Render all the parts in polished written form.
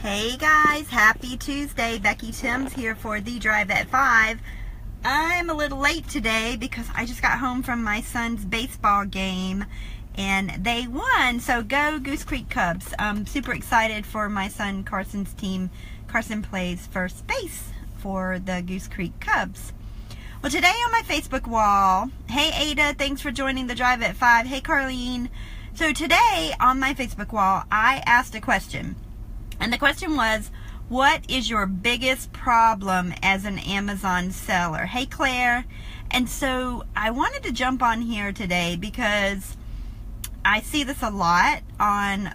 Hey guys, happy Tuesday. Becky Timms here for The Drive at 5. I'm a little late today because I just got home from my son's baseball game and they won. So go Goose Creek Cubs. I'm super excited for my son Carson's team. Carson plays first base for the Goose Creek Cubs. Well, today on my Facebook wall, hey Ada, thanks for joining The Drive at 5. Hey Carlene. So today on my Facebook wall, I asked a question. And the question was, what is your biggest problem as an Amazon seller? Hey, Claire. And so I wanted to jump on here today because I see this a lot on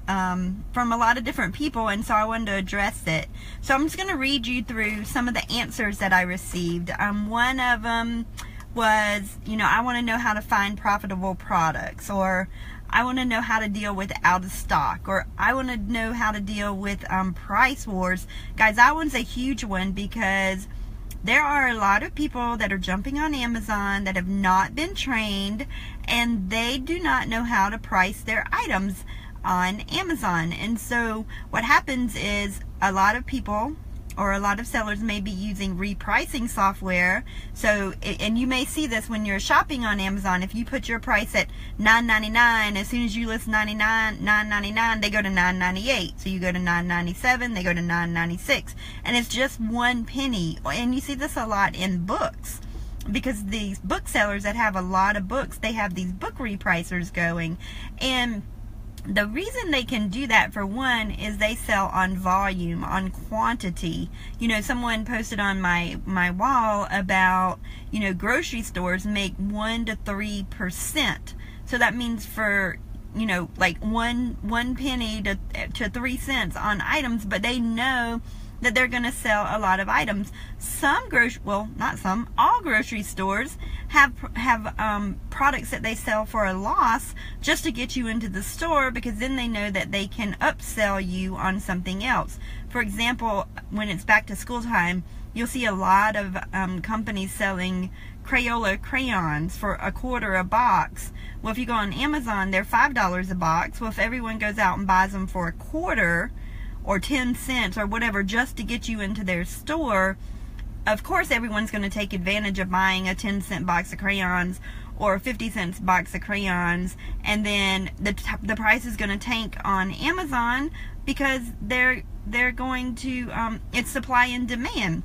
from a lot of different people, and so I wanted to address it. So I'm just going to read you through some of the answers that I received. One of them was, I want to know how to find profitable products, or I want to know how to deal with out of stock, or I want to know how to deal with price wars. Guys, that one's a huge one because there are a lot of people that are jumping on Amazon that have not been trained, and they do not know how to price their items on Amazon. And so what happens is a lot of people or a lot of sellers may be using repricing software. So, and you may see this when you're shopping on Amazon. If you put your price at $9.99, as soon as you list $9.99, they go to $9.98. So you go to $9.97, they go to $9.96, and it's just 1 penny. And you see this a lot in books, because these booksellers that have a lot of books, they have these book repricers going. And the reason they can do that, for one, is they sell on volume, on quantity. Someone posted on my wall about, grocery stores make 1 to 3%. So that means for, like one penny to 3 cents on items, but they know that they're going to sell a lot of items. All grocery stores have products that they sell for a loss just to get you into the store, because then they know that they can upsell you on something else. For example, when it's back to school time, you'll see a lot of companies selling Crayola crayons for $1 a box. Well, if you go on Amazon, they're $5 a box. Well, if everyone goes out and buys them for $1 or 10 cents or whatever just to get you into their store, of course everyone's going to take advantage of buying a 10-cent box of crayons or a 50-cent box of crayons, and then the price is going to tank on Amazon because they're going to it's supply and demand.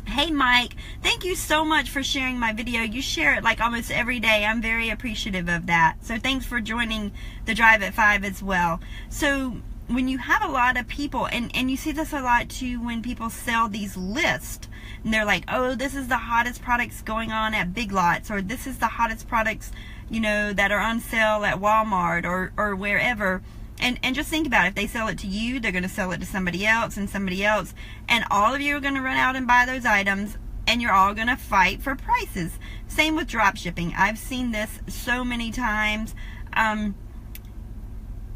Hey Mike, thank you so much for sharing my video. You share it like almost every day. I'm very appreciative of that. So thanks for joining The Drive at 5 as well. So when you have a lot of people, and you see this a lot too when people sell these lists, and they're like, oh, this is the hottest products going on at Big Lots, or this is the hottest products, that are on sale at Walmart or wherever. And just think about it. If they sell it to you, they're going to sell it to somebody else and somebody else, and all of you are going to run out and buy those items, and you're all going to fight for prices. Same with drop shipping. I've seen this so many times.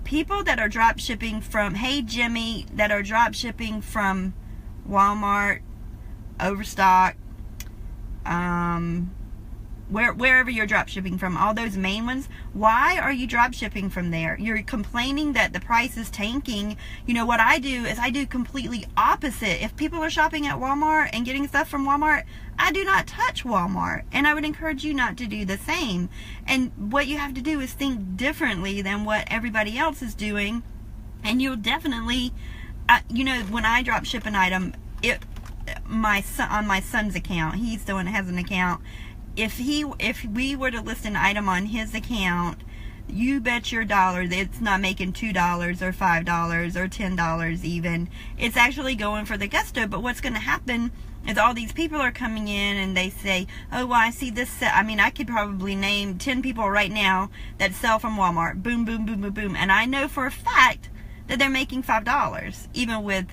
People that are drop shipping from, hey Jimmy, that are drop shipping from Walmart, Overstock, wherever you're drop shipping from, all those main ones, why are you drop shipping from there? You're complaining that the price is tanking. What I do is I do completely opposite. If people are shopping at Walmart and getting stuff from Walmart, I do not touch Walmart, and I would encourage you not to do the same. And what you have to do is think differently than what everybody else is doing, and you'll definitely, when I drop ship an item, on my son's account, he's the one that has an account. If we were to list an item on his account, you bet your dollar that it's not making $2 or $5 or $10 even. It's actually going for the gusto. But what's going to happen is all these people are coming in and they say, oh, well, I see this set. I could probably name 10 people right now that sell from Walmart. Boom, boom, boom, boom, boom. And I know for a fact that they're making $5, even with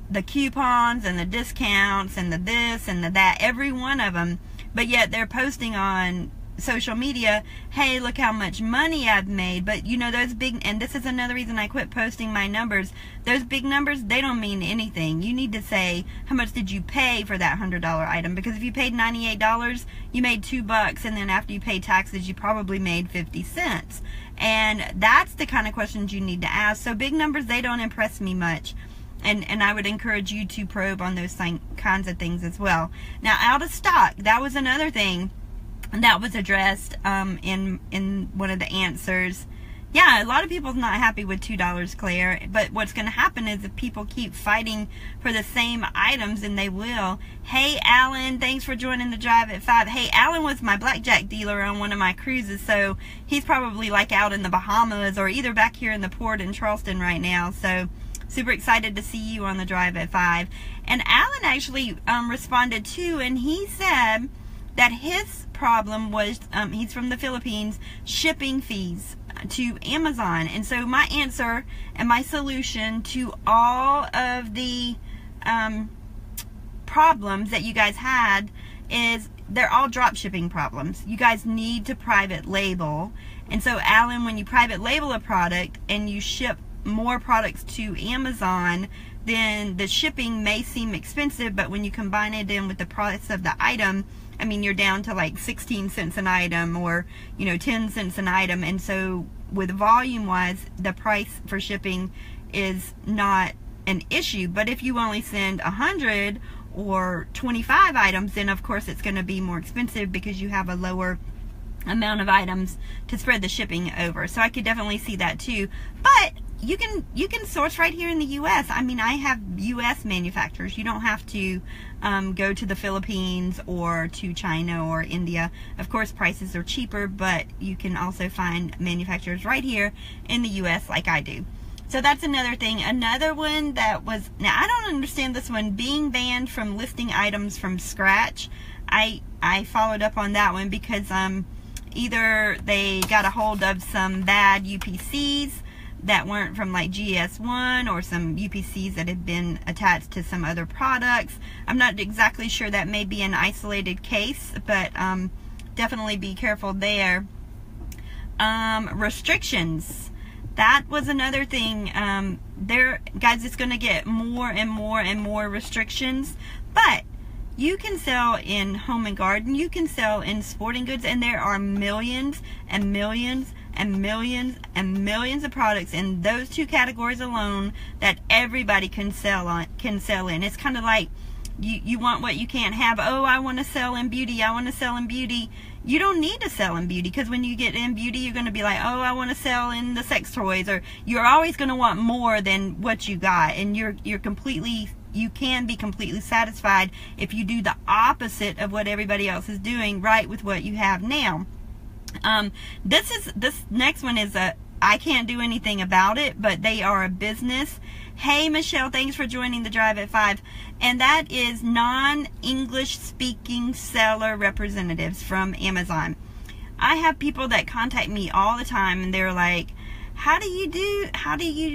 the coupons and the discounts and the this and the that, every one of them. But yet they're posting on social media, hey, look how much money I've made. But those big, and this is another reason I quit posting my numbers, those big numbers, they don't mean anything. You need to say, how much did you pay for that $100 item? Because if you paid $98, you made $2, and then after you pay taxes, you probably made 50 cents. And that's the kind of questions you need to ask. So big numbers, they don't impress me much. And I would encourage you to probe on those kinds of things as well. Now, out of stock, that was another thing that was addressed in one of the answers. Yeah, a lot of people's not happy with $2, Claire, but what's going to happen is if people keep fighting for the same items, and they will. Hey, Alan, thanks for joining the Drive at 5. Hey, Alan was my blackjack dealer on one of my cruises, so he's probably like out in the Bahamas or either back here in the port in Charleston right now, so super excited to see you on the Drive at 5. And Alan actually responded too, and he said that his problem was, he's from the Philippines, shipping fees to Amazon. And so my answer and my solution to all of the problems that you guys had is they're all drop shipping problems. You guys need to private label. And so, Alan, when you private label a product and you ship more products to Amazon, then the shipping may seem expensive, but when you combine it in with the price of the item, I mean, you're down to like 16 cents an item, or 10 cents an item. And so with volume wise, the price for shipping is not an issue. But if you only send 100 or 25 items, then of course it's going to be more expensive because you have a lower amount of items to spread the shipping over. So I could definitely see that too. But you can source right here in the U.S. I mean, I have U.S. manufacturers. You don't have to go to the Philippines or to China or India. Of course, prices are cheaper, but you can also find manufacturers right here in the U.S. like I do. So that's another thing. Another one that was, now I don't understand this one, being banned from listing items from scratch. I followed up on that one because either they got a hold of some bad UPCs that weren't from like GS1, or some UPCs that had been attached to some other products. I'm not exactly sure, that may be an isolated case, but definitely be careful there. Restrictions. That was another thing. Guys, it's going to get more and more and more restrictions, but you can sell in home and garden, you can sell in sporting goods, and there are millions and millions and millions and millions of products in those two categories alone that everybody can sell in. It's kind of like you want what you can't have. Oh, I want to sell in beauty, I want to sell in beauty. You don't need to sell in beauty, because when you get in beauty, you're going to be like, oh, I want to sell in the sex toys, or you're always going to want more than what you got, and you can be completely satisfied if you do the opposite of what everybody else is doing, right, with what you have now. This next one is I can't do anything about it, but they are a business. Hey, Michelle, thanks for joining the Drive at 5. And that is non-English speaking seller representatives from Amazon. I have people that contact me all the time, and they're like, how do you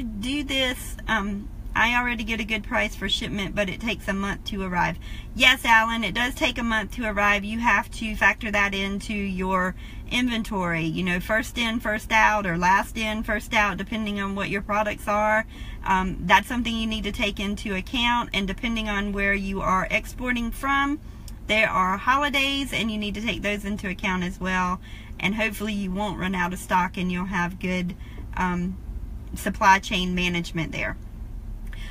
do this? I already get a good price for shipment, but it takes a month to arrive. Yes, Alan, it does take a month to arrive. You have to factor that into your inventory. First in, first out, or last in, first out, depending on what your products are. That's something you need to take into account, and depending on where you are exporting from, there are holidays, and you need to take those into account as well. And hopefully you won't run out of stock, and you'll have good supply chain management there.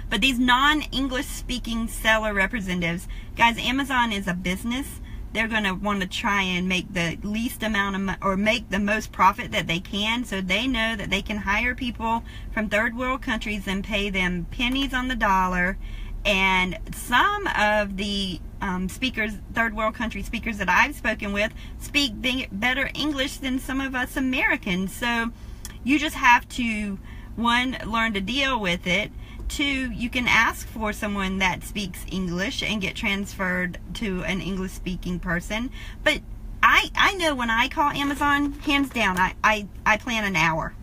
But these non-English speaking seller representatives, guys, Amazon is a business. They're going to want to try and make the least amount of, or make the most profit that they can. So they know that they can hire people from third world countries and pay them pennies on the dollar. And some of the speakers, third world country speakers that I've spoken with, speak better English than some of us Americans. So you just have to, one, learn to deal with it. Two, you can ask for someone that speaks English and get transferred to an English speaking person. But I know when I call Amazon, hands down, I plan an hour,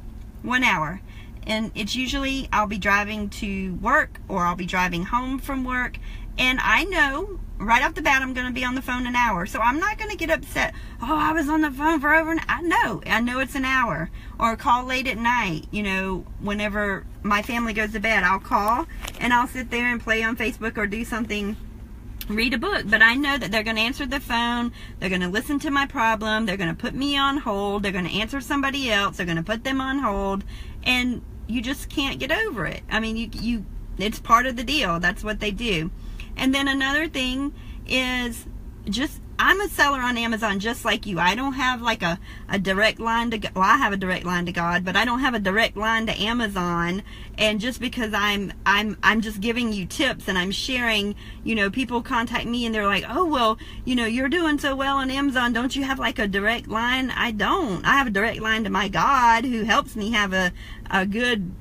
1 hour. And it's usually I'll be driving to work, or I'll be driving home from work. And I know right off the bat I'm going to be on the phone an hour. So I'm not going to get upset. Oh, I was on the phone for over an hour. I know it's an hour. Or call late at night. Whenever my family goes to bed, I'll call and I'll sit there and play on Facebook or do something, read a book. But I know that they're going to answer the phone. They're going to listen to my problem. They're going to put me on hold. They're going to answer somebody else. They're going to put them on hold. And you just can't get over it. I mean, it's part of the deal. That's what they do. And then another thing is, just, I'm a seller on Amazon just like you. I don't have like a direct line to, well, I have a direct line to God, but I don't have a direct line to Amazon. And just because I'm just giving you tips and I'm sharing, you know, people contact me and they're like, oh, well, you know, you're doing so well on Amazon, don't you have like a direct line? I don't. I have a direct line to my God, who helps me have a good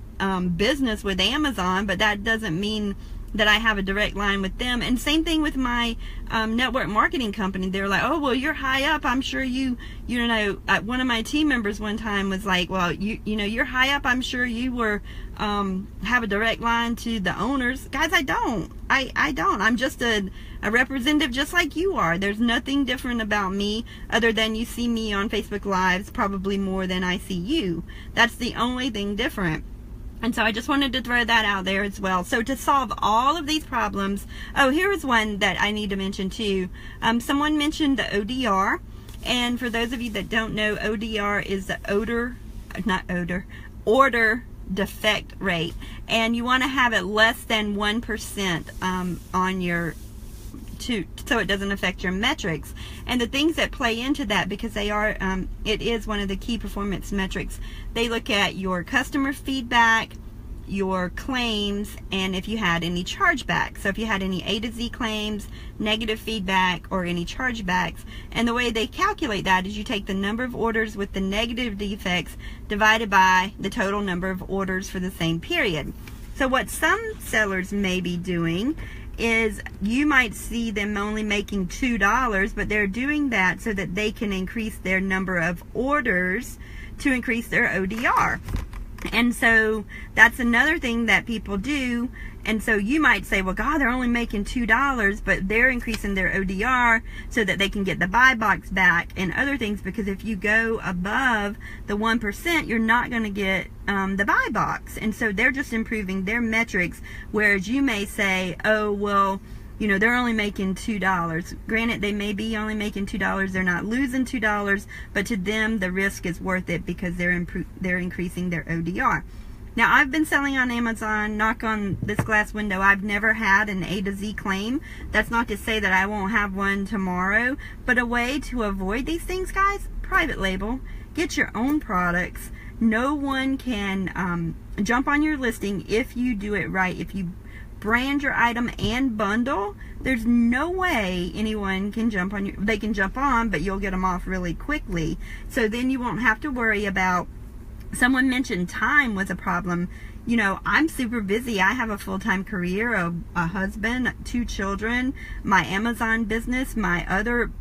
business with Amazon, but that doesn't mean that I have a direct line with them. And same thing with my network marketing company. They're like, oh, well, you're high up, I'm sure you know, one of my team members one time was like, well, you know, you're high up, I'm sure you were have a direct line to the owners. Guys, I don't. I don't. I'm just a representative just like you are. There's nothing different about me other than you see me on Facebook Lives probably more than I see you. That's the only thing different. And so I just wanted to throw that out there as well. So to solve all of these problems, oh, here is one that I need to mention too. Someone mentioned the ODR. And for those of you that don't know, ODR is the order defect rate. And you want to have it less than 1% on your, so it doesn't affect your metrics. And the things that play into that, because they are, it is one of the key performance metrics. They look at your customer feedback, your claims, and if you had any chargebacks. So if you had any A to Z claims, negative feedback, or any chargebacks. And the way they calculate that is you take the number of orders with the negative defects divided by the total number of orders for the same period. So what some sellers may be doing is, you might see them only making $2, but they're doing that so that they can increase their number of orders to increase their ODR. And so that's another thing that people do. And so you might say, well, God, they're only making $2, but they're increasing their ODR so that they can get the buy box back and other things, because if you go above the 1%, you're not going to get the buy box. And so they're just improving their metrics, whereas you may say, oh, well, you know, they're only making $2. Granted, they may be only making $2. They're not losing $2, but to them, the risk is worth it because they're increasing their ODR. Now, I've been selling on Amazon, knock on this glass window, I've never had an A to Z claim. That's not to say that I won't have one tomorrow, but a way to avoid these things, guys, private label. Get your own products. No one can jump on your listing if you do it right. If you brand your item and bundle, there's no way anyone can jump on you. They can jump on, but you'll get them off really quickly. So then you won't have to worry about, someone mentioned time was a problem. You know, I'm super busy. I have a full-time career, a husband, 2 children, my Amazon business, my other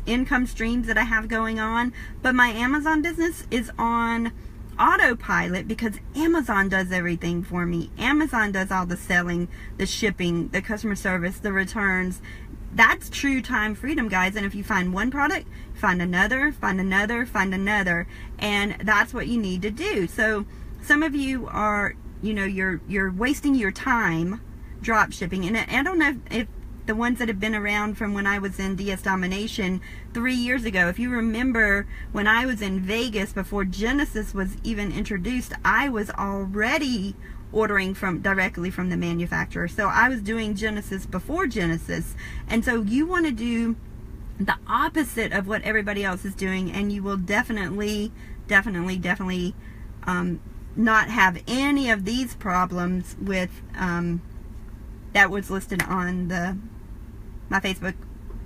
income streams that I have going on. But my Amazon business is on autopilot because Amazon does everything for me. Amazon does all the selling, the shipping, the customer service, the returns. That's true time freedom, guys. And if you find one product, find another, find another, find another, and that's what you need to do. So some of you are, you know, you're wasting your time drop shipping. And I don't know if the ones that have been around from when I was in DS Domination 3 years ago, if you remember when I was in Vegas before Genesis was even introduced, I was already ordering directly from the manufacturer. So I was doing Genesis before Genesis. And so you want to do the opposite of what everybody else is doing, and you will definitely not have any of these problems with that was listed on my Facebook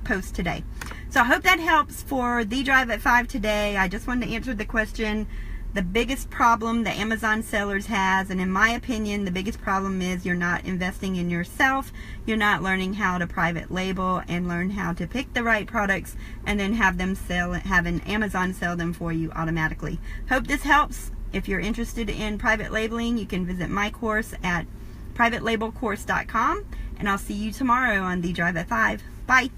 post today. So I hope that helps for the Drive at 5 today. I just wanted to answer the question, the biggest problem that Amazon sellers has, and in my opinion, the biggest problem is you're not investing in yourself. You're not learning how to private label and learn how to pick the right products and then have an Amazon sell them for you automatically. Hope this helps. If you're interested in private labeling, you can visit my course at privatelabelcourse.com, and I'll see you tomorrow on the Drive at 5. Bye.